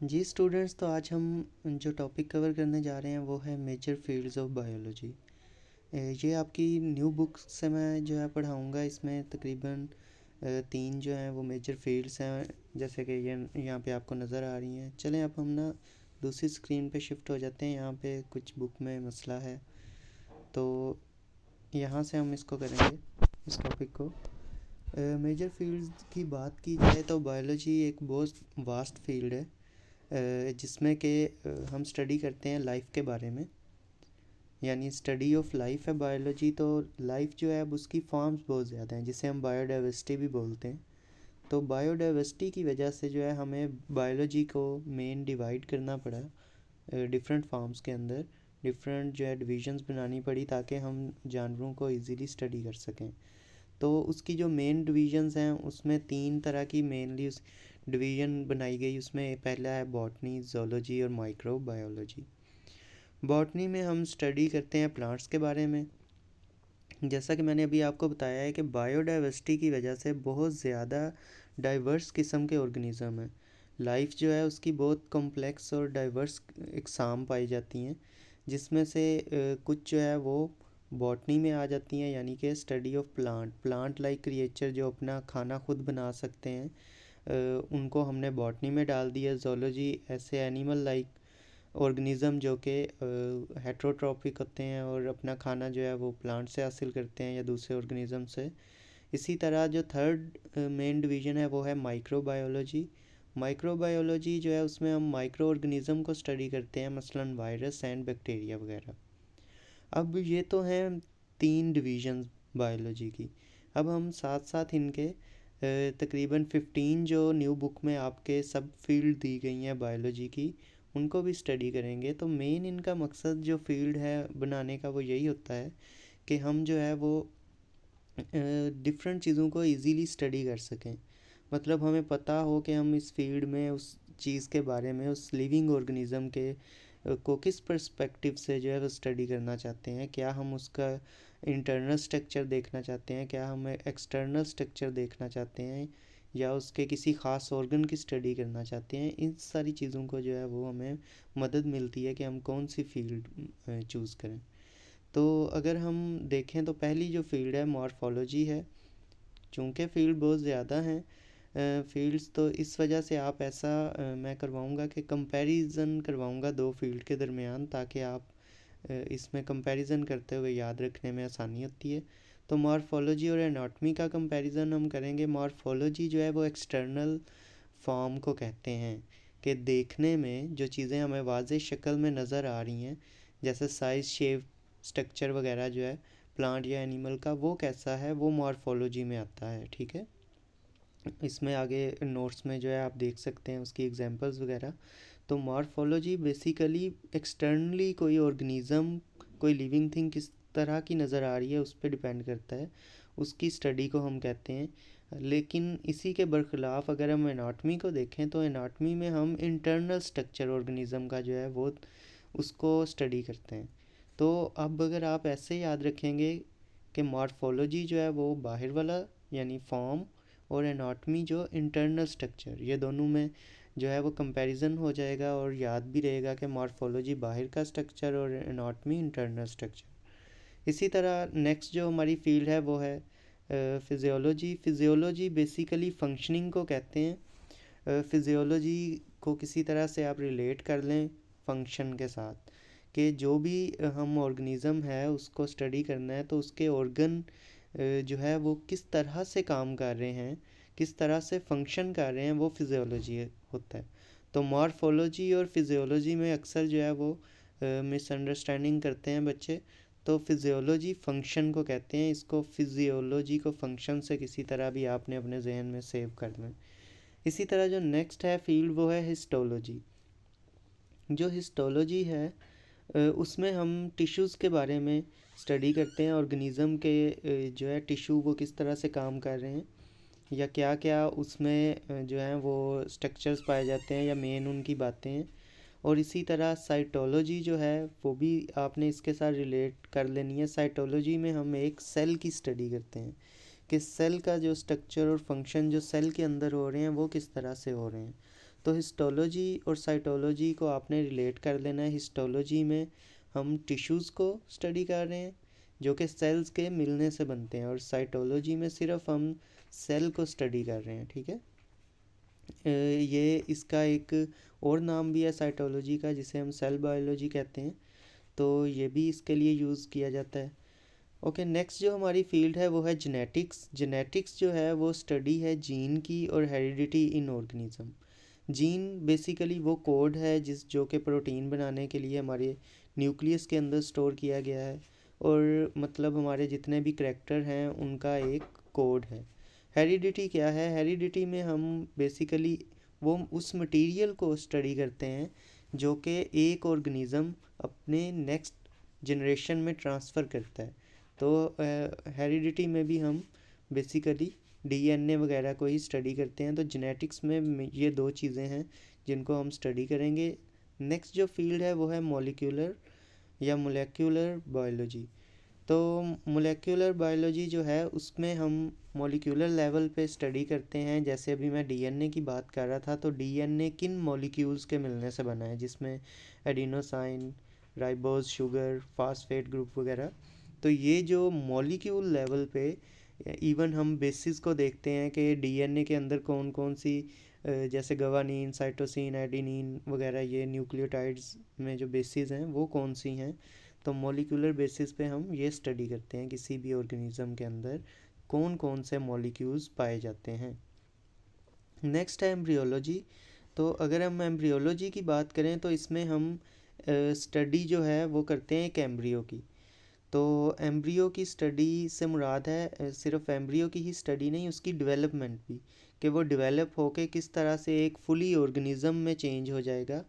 जी students, तो आज हम जो टॉपिक कवर करने जा रहे हैं वो है मेजर फील्ड्स ऑफ बायोलॉजी। ये आपकी न्यू बुक से मैं जो है पढ़ाऊँगा। इसमें तकरीबन 3 जो हैं वो मेजर फील्ड्स हैं, जैसे कि ये यहाँ पे आपको नज़र आ रही हैं। चलें अब हम ना दूसरी स्क्रीन पे शिफ्ट हो जाते हैं। यहाँ पे कुछ बुक में मसला है, तो यहाँ से हम इसको करेंगे, इस टॉपिक को। मेजर फील्ड्स की बात की जाए तो बायोलॉजी एक बहुत वास्ट फील्ड है, जिसमें कि हम स्टडी करते हैं लाइफ के बारे में, यानी स्टडी ऑफ लाइफ है बायोलॉजी। तो लाइफ जो है अब उसकी फॉर्म्स बहुत ज़्यादा हैं, जिसे हम बायोडाइवर्सिटी भी बोलते हैं। तो बायोडाइवर्सिटी की वजह से जो है हमें बायोलॉजी को मेन डिवाइड करना पड़ा डिफरेंट फॉर्म्स के अंदर। डिफरेंट जो है डिविजन्स बनानी पड़ी ताकि हम जानवरों को इजीली स्टडी कर सकें। तो उसकी जो मेन डिविजन्स हैं उसमें 3 तरह की मेनली उस डिवीज़न बनाई गई। उसमें पहला है बॉटनी, ज़ूलॉजी और माइक्रोबायोलॉजी। बॉटनी में हम स्टडी करते हैं प्लांट्स के बारे में। जैसा कि मैंने अभी आपको बताया है कि बायोडाइवर्सिटी की वजह से बहुत ज़्यादा डाइवर्स किस्म के ऑर्गेनिज़म हैं। लाइफ जो है उसकी बहुत कॉम्प्लेक्स और डाइवर्स इकसाम पाई जाती हैं, जिसमें से कुछ जो है वो बॉटनी में आ जाती हैं, यानी कि study of plant like creature जो अपना खाना खुद बना सकते हैं, उनको हमने बॉटनी में डाल दिया। ज़ूलॉजी ऐसे एनिमल लाइक ऑर्गेनिज़म जो कि हेट्रोट्रॉपिक होते हैं और अपना खाना जो है वो प्लांट से हासिल करते हैं या दूसरे ऑर्गेनिज़म से। इसी तरह जो थर्ड मेन डिवीज़न है वो है माइक्रोबायोलॉजी। माइक्रोबायोलॉजी जो है उसमें हम माइक्रो ऑर्गेनिज़म को स्टडी करते हैं, मसलन वायरस एंड बैक्टीरिया वगैरह। अब ये तो हैं 3 डिवीज़न्स बायोलॉजी की। अब हम साथ साथ इनके तकरीबन 15 जो न्यू बुक में आपके सब फील्ड दी गई हैं बायोलॉजी की, उनको भी स्टडी करेंगे। तो मेन इनका मकसद जो फील्ड है बनाने का वो यही होता है कि हम जो है वो डिफरेंट चीज़ों को इजीली स्टडी कर सकें। मतलब हमें पता हो कि हम इस फील्ड में उस चीज़ के बारे में, उस लिविंग ऑर्गेनिज़म के को किस पर्सपेक्टिव से जो है वो स्टडी करना चाहते हैं। क्या हम उसका इंटरनल स्ट्रक्चर देखना चाहते हैं, क्या हम एक्सटर्नल स्ट्रक्चर देखना चाहते हैं, या उसके किसी ख़ास ऑर्गन की स्टडी करना चाहते हैं। इन सारी चीज़ों को जो है वो हमें मदद मिलती है कि हम कौन सी फील्ड चूज़ करें। तो अगर हम देखें तो पहली जो फील्ड है मॉर्फोलॉजी है। चूँकि फ़ील्ड बहुत ज़्यादा हैं फ़ील्ड्स, तो इस वजह से आप ऐसा मैं करवाऊँगा कि कंपैरिज़न करवाऊँगा 2 फ़ील्ड के दरमियान, ताकि आप इसमें कंपैरिज़न करते हुए याद रखने में आसानी होती है। तो मॉर्फोलॉजी और एनाटॉमी का कंपैरिज़न हम करेंगे। मॉर्फोलॉजी जो है वो एक्सटर्नल फॉर्म को कहते हैं, कि देखने में जो चीज़ें हमें वाज़ेह शक्ल में नज़र आ रही हैं, जैसे साइज़, शेप, स्ट्रक्चर वगैरह जो है प्लांट या एनिमल का, वो कैसा है, वो मॉर्फोलॉजी में आता है। ठीक है, इसमें आगे नोट्स में जो है आप देख सकते हैं उसकी एग्जांपल्स वगैरह। तो मॉर्फोलॉजी बेसिकली एक्सटर्नली कोई ऑर्गेनिज़म, कोई लिविंग थिंग किस तरह की नज़र आ रही है उस पर डिपेंड करता है, उसकी स्टडी को हम कहते हैं। लेकिन इसी के बरखिलाफ़ अगर हम एनाटॉमी को देखें तो एनाटॉमी में हम इंटरनल स्ट्रक्चर ऑर्गेनिज़म का जो है वो उसको स्टडी करते हैं। तो अब अगर आप ऐसे याद रखेंगे कि मॉर्फोलॉजी जो है वो बाहर वाला यानी फॉर्म, और एनाटॉमी जो इंटरनल स्ट्रक्चर, ये दोनों में जो है वो कंपैरिजन हो जाएगा और याद भी रहेगा कि मॉर्फोलॉजी बाहर का स्ट्रक्चर और एनाटॉमी इंटरनल स्ट्रक्चर। इसी तरह नेक्स्ट जो हमारी फील्ड है वो है फिज़ियोलॉजी। फिज़ियोलॉजी बेसिकली फंक्शनिंग को कहते हैं। फिज़ियोलॉजी को किसी तरह से आप रिलेट कर लें फंक्शन के साथ, कि जो भी हम ऑर्गेनिज़म है उसको स्टडी करना है तो उसके ऑर्गन जो है वो किस तरह से काम कर रहे हैं, किस तरह से फंक्शन कर रहे हैं, वो फिज़ियोलॉजी होता है। तो मॉर्फोलॉजी और फिज़ियोलॉजी में अक्सर जो है वो मिसअंडरस्टैंडिंग करते हैं बच्चे। तो फिज़ियोलॉजी फंक्शन को कहते हैं, इसको फिज़ियोलॉजी को फंक्शन से किसी तरह भी आपने अपने जहन में सेव कर लें। इसी तरह जो नेक्स्ट है फील्ड वो है हिस्टोलॉजी। जो हिस्टोलॉजी है उसमें हम टिश्यूज़ के बारे में स्टडी करते हैं, ऑर्गेनिज़म के जो है टिश्यू वो किस तरह से काम कर रहे हैं, या क्या क्या उसमें जो है वो स्ट्रक्चर्स पाए जाते हैं, या मेन उनकी बातें हैं। और इसी तरह साइटोलॉजी जो है वो भी आपने इसके साथ रिलेट कर लेनी है। साइटोलॉजी में हम एक सेल की स्टडी करते हैं कि सेल का जो स्ट्रक्चर और फंक्शन जो सेल के अंदर हो रहे हैं वो किस तरह से हो रहे हैं। तो हिस्टोलॉजी और साइटोलॉजी को आपने रिलेट कर लेना है। हिस्टोलॉजी में हम टिश्यूज़ को स्टडी कर रहे हैं जो कि सेल्स के मिलने से बनते हैं, और साइटोलॉजी में सिर्फ हम सेल को स्टडी कर रहे हैं, ठीक है। ये इसका एक और नाम भी है साइटोलॉजी का, जिसे हम सेल बायोलॉजी कहते हैं, तो ये भी इसके लिए यूज़ किया जाता है। ओके, नेक्स्ट जो हमारी फील्ड है वो है जेनेटिक्स। जेनेटिक्स जो है वो स्टडी है जीन की और हेरिडिटी इन ऑर्गेनिज्म। जीन बेसिकली वो कोड है जो कि प्रोटीन बनाने के लिए हमारे न्यूक्लियस के अंदर स्टोर किया गया है, और मतलब हमारे जितने भी करैक्टर हैं उनका एक कोड है। हेरिडिटी क्या है? हेरिडिटी में हम बेसिकली वो उस मटेरियल को स्टडी करते हैं जो कि एक ऑर्गेनिज़म अपने नेक्स्ट जनरेशन में ट्रांसफ़र करता है। तो हेरिडिटी में भी हम बेसिकली डीएनए वगैरह को ही स्टडी करते हैं। तो जेनेटिक्स में ये दो चीज़ें हैं जिनको हम स्टडी करेंगे। नेक्स्ट जो फील्ड है वो है मॉलिक्यूलर या मोलेक्युलर बायोलॉजी। तो मोलेक्युलर बायोलॉजी जो है उसमें हम मॉलिक्यूलर लेवल पे स्टडी करते हैं। जैसे अभी मैं डीएनए की बात कर रहा था, तो डीएनए किन मॉलिक्यूल्स के मिलने से बना है, जिसमें adenosine, ribose, sugar, phosphate group वगैरह। तो ये जो मॉलिक्यूल लेवल पे इवन हम बेसिस को देखते हैं कि डीएनए के अंदर कौन कौन सी जैसे गवानीन, साइटोसिन, एडिनिन वगैरह, ये न्यूक्लियोटाइड्स में जो बेसिस हैं वो कौन सी हैं। तो मॉलिक्यूलर बेसिस पे हम ये स्टडी करते हैं किसी भी ऑर्गेनिज्म के अंदर कौन कौन से मॉलिक्यूल्स पाए जाते हैं। नेक्स्ट है एम्ब्रियोलॉजी। तो अगर हम एम्ब्रियोलॉजी की बात करें तो इसमें हम स्टडी जो है वो करते हैं एक एम्ब्रियो की। तो एम्ब्रियो की स्टडी से मुराद है सिर्फ एम्ब्रियो की ही स्टडी नहीं, उसकी डेवलपमेंट भी, कि वो डेवलप होके किस तरह से एक फुली ऑर्गेनिज्म में चेंज हो जाएगा।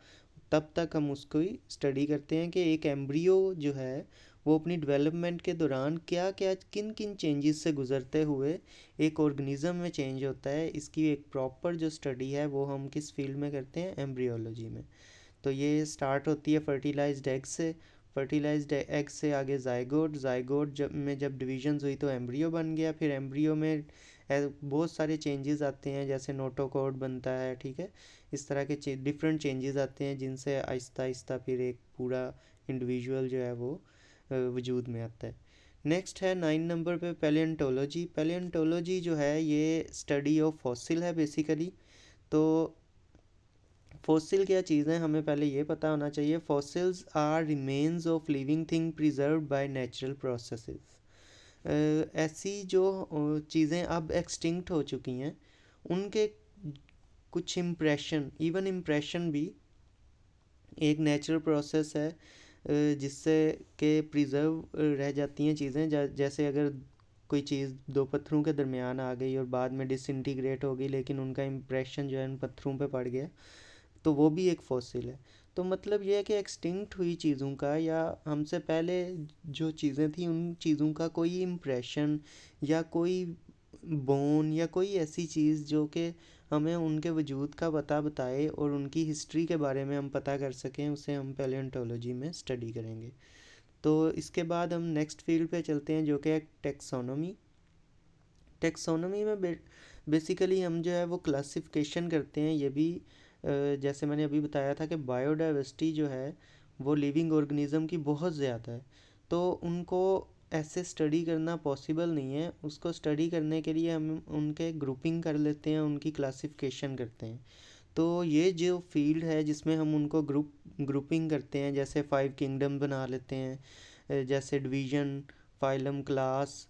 तब तक हम उसको ही स्टडी करते हैं कि एक एम्ब्रियो जो है वो अपनी डेवलपमेंट के दौरान क्या क्या किन किन चेंजेस से गुजरते हुए एक ऑर्गेनिज्म में चेंज होता है। इसकी एक प्रॉपर जो स्टडी है वो हम किस फील्ड में करते हैं? एम्ब्रियोलॉजी में। तो ये स्टार्ट होती है फर्टिलाइज्ड एग से। फर्टिलाइज्ड एग से आगे जाइगोट, जाइगोट जब डिविजन्स हुई तो एम्ब्रियो बन गया। फिर एम्ब्रियो में बहुत सारे चेंजेस आते हैं, जैसे नोटोकॉड बनता है, ठीक है। इस तरह के डिफरेंट चेंजेस आते हैं जिनसे आहिस्ता आहिस्ता फिर एक पूरा इंडिविजुअल जो है वो वजूद में आता है। नेक्स्ट है 9 नंबर पे पैलियोंटोलॉजी। पैलियोंटोलॉजी जो है ये स्टडी ऑफ फॉसिल है बेसिकली। तो फॉसिल क्या चीज़ है, हमें पहले ये पता होना चाहिए। Fossils are remains of living thing preserved by natural processes. ऐसी जो चीज़ें अब एक्सटिंक्ट हो चुकी हैं उनके कुछ इम्प्रेशन, इवन इम्प्रेशन भी एक नेचुरल प्रोसेस है जिससे कि प्रिजर्व रह जाती हैं चीज़ें। जैसे अगर कोई चीज़ दो पत्थरों के दरमियान आ गई और बाद में डिसइंटीग्रेट हो गई, लेकिन उनका इम्प्रेशन जो है उन पत्थरों पे पड़ गया, तो वो भी एक फॉसिल है। तो मतलब ये है कि एक्सटिंक्ट हुई चीज़ों का या हमसे पहले जो चीज़ें थी उन चीज़ों का कोई इम्प्रेशन या कोई बोन या कोई ऐसी चीज़ जो कि हमें उनके वजूद का पता बताए और उनकी हिस्ट्री के बारे में हम पता कर सकें, उसे हम पैलियोंटोलॉजी में स्टडी करेंगे। तो इसके बाद हम नेक्स्ट फील्ड पे चलते हैं जो कि है टेक्सोनोमी। टेक्सोनोमी में बेसिकली हम जो है वो क्लासिफिकेशन करते हैं। ये भी जैसे मैंने अभी बताया था कि बायोडाइवर्सिटी जो है वो लिविंग ऑर्गेनिज्म की बहुत ज़्यादा है, तो उनको ऐसे स्टडी करना पॉसिबल नहीं है। उसको स्टडी करने के लिए हम उनके ग्रुपिंग कर लेते हैं, उनकी क्लासिफिकेशन करते हैं। तो ये जो फील्ड है जिसमें हम उनको ग्रुपिंग करते हैं, जैसे 5 किंगडम बना लेते हैं, जैसे division, phylum, class,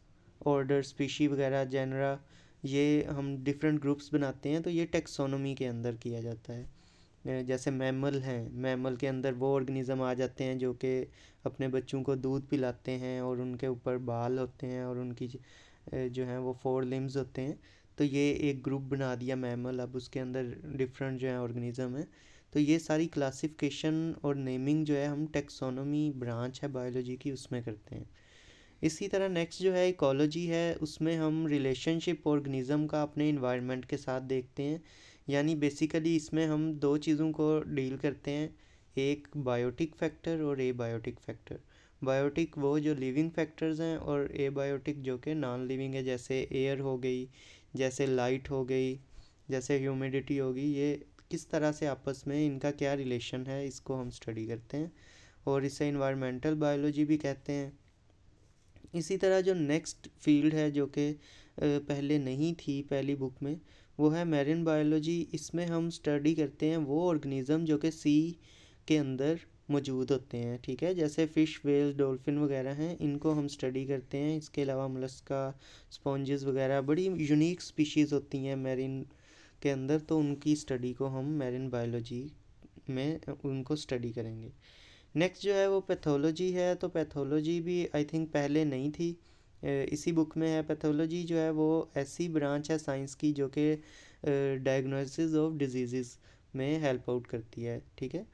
order, species वगैरह, जेनरा, ये हम डिफरेंट ग्रुप्स बनाते हैं। तो ये टेक्सोनोमी के अंदर किया जाता है। जैसे मैमल हैं, मैमल के अंदर वो ऑर्गेनिज़म आ जाते हैं जो कि अपने बच्चों को दूध पिलाते हैं और उनके ऊपर बाल होते हैं और उनकी जो हैं वो 4 लिम्स होते हैं। तो ये एक ग्रुप बना दिया मैमल, अब उसके अंदर डिफरेंट जो है ऑर्गेनिज़म है। तो ये सारी क्लासिफिकेशन और नेमिंग जो है हम टेक्सोनोमी ब्रांच है बायोलॉजी की उसमें करते हैं। इसी तरह नेक्स्ट जो है इकोलॉजी है, उसमें हम रिलेशनशिप ऑर्गेनिज़म का अपने इन्वायरमेंट के साथ देखते हैं। यानी बेसिकली इसमें हम दो चीज़ों को डील करते हैं, एक बायोटिक फैक्टर और ए बायोटिक फैक्टर। बायोटिक वो जो लिविंग फैक्टर्स हैं और ए बायोटिक जो कि नॉन लिविंग है, जैसे एयर हो गई, जैसे लाइट हो गई, जैसे ह्यूमिडिटी होगी। ये किस तरह से आपस में इनका क्या रिलेशन है, इसको हम स्टडी करते हैं, और इसे इन्वायरमेंटल बायोलॉजी भी कहते हैं। इसी तरह जो नेक्स्ट फील्ड है जो कि पहले नहीं थी पहली बुक में, वो है मैरिन बायोलॉजी। इसमें हम स्टडी करते हैं वो ऑर्गेनिज़म जो कि सी के अंदर मौजूद होते हैं, ठीक है, जैसे फ़िश, वेल, डॉल्फिन वगैरह हैं, इनको हम स्टडी करते हैं। इसके अलावा मोलस्का, स्पॉन्जेस वगैरह बड़ी यूनिक स्पीशीज़ होती हैं मैरिन के अंदर, तो उनकी स्टडी को हम मैरिन बायोलॉजी में उनको स्टडी करेंगे। नेक्स्ट जो है वो पैथोलॉजी है। तो पैथोलॉजी भी आई थिंक पहले नहीं थी, इसी बुक में है। पैथोलॉजी जो है वो ऐसी ब्रांच है साइंस की जो कि डायग्नोसिस ऑफ डिजीज़ में हेल्प आउट करती है, ठीक है।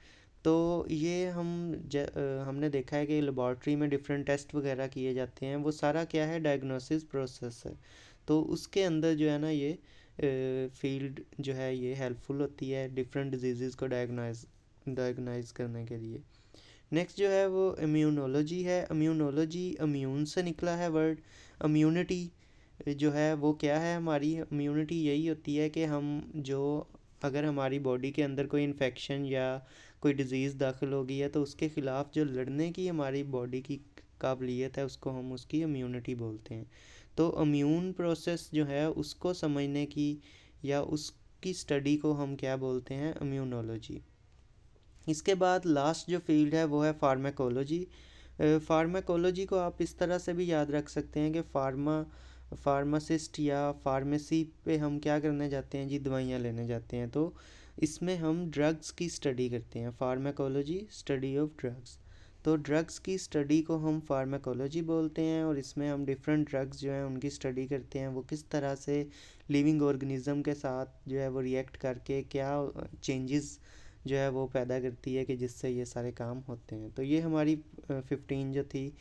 तो ये हमने देखा है कि लेबॉर्ट्री में डिफरेंट टेस्ट वगैरह किए जाते हैं, वो सारा क्या है, डायग्नोसिस प्रोसेस है। तो उसके अंदर जो है ना ये फील्ड जो है ये हेल्पफुल होती है डिफरेंट डिजीज़ को डायग्नाइज करने के लिए। नेक्स्ट जो है वो इम्यूनोलॉजी है। इम्यूनोलॉजी इम्यून से निकला है वर्ड। इम्यूनिटी जो है वो क्या है, हमारी इम्यूनिटी यही होती है कि हम जो अगर हमारी बॉडी के अंदर कोई इन्फेक्शन या कोई डिज़ीज़ दाखिल हो गई है तो उसके ख़िलाफ़ जो लड़ने की हमारी बॉडी की काबिलियत है उसको हम उसकी इम्यूनिटी बोलते हैं। तो इम्यून प्रोसेस जो है उसको समझने की या उसकी स्टडी को हम क्या बोलते हैं, इम्यूनोलॉजी। इसके बाद लास्ट जो फील्ड है वो है फार्माकोलॉजी। फार्माकोलॉजी को आप इस तरह से भी याद रख सकते हैं कि फार्मासिस्ट या फार्मेसी पे हम क्या करने जाते हैं जी, दवाइयाँ लेने जाते हैं। तो इसमें हम ड्रग्स की स्टडी करते हैं, फार्माकोलॉजी स्टडी ऑफ ड्रग्स। तो ड्रग्स की स्टडी को हम फार्माकोलॉजी बोलते हैं, और इसमें हम डिफरेंट ड्रग्स जो हैं उनकी स्टडी करते हैं, वो किस तरह से लिविंग ऑर्गेनिज्म के साथ जो है वो रिएक्ट करके क्या चेंजेस जो है वो पैदा करती है कि जिससे ये सारे काम होते हैं। तो ये हमारी 15 जो थी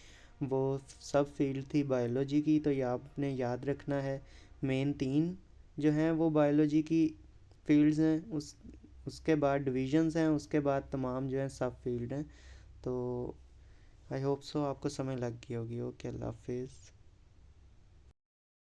वो सब फील्ड थी बायोलॉजी की। तो ये आपने याद रखना है, मेन 3 जो हैं वो बायोलॉजी की फील्ड्स हैं, उसके बाद डिविजन्स हैं, उसके बाद तमाम जो हैं सब फील्ड हैं। तो आई होप सो आपको समझ लग गई होगी। ओके, अल्लाह हाफिज़।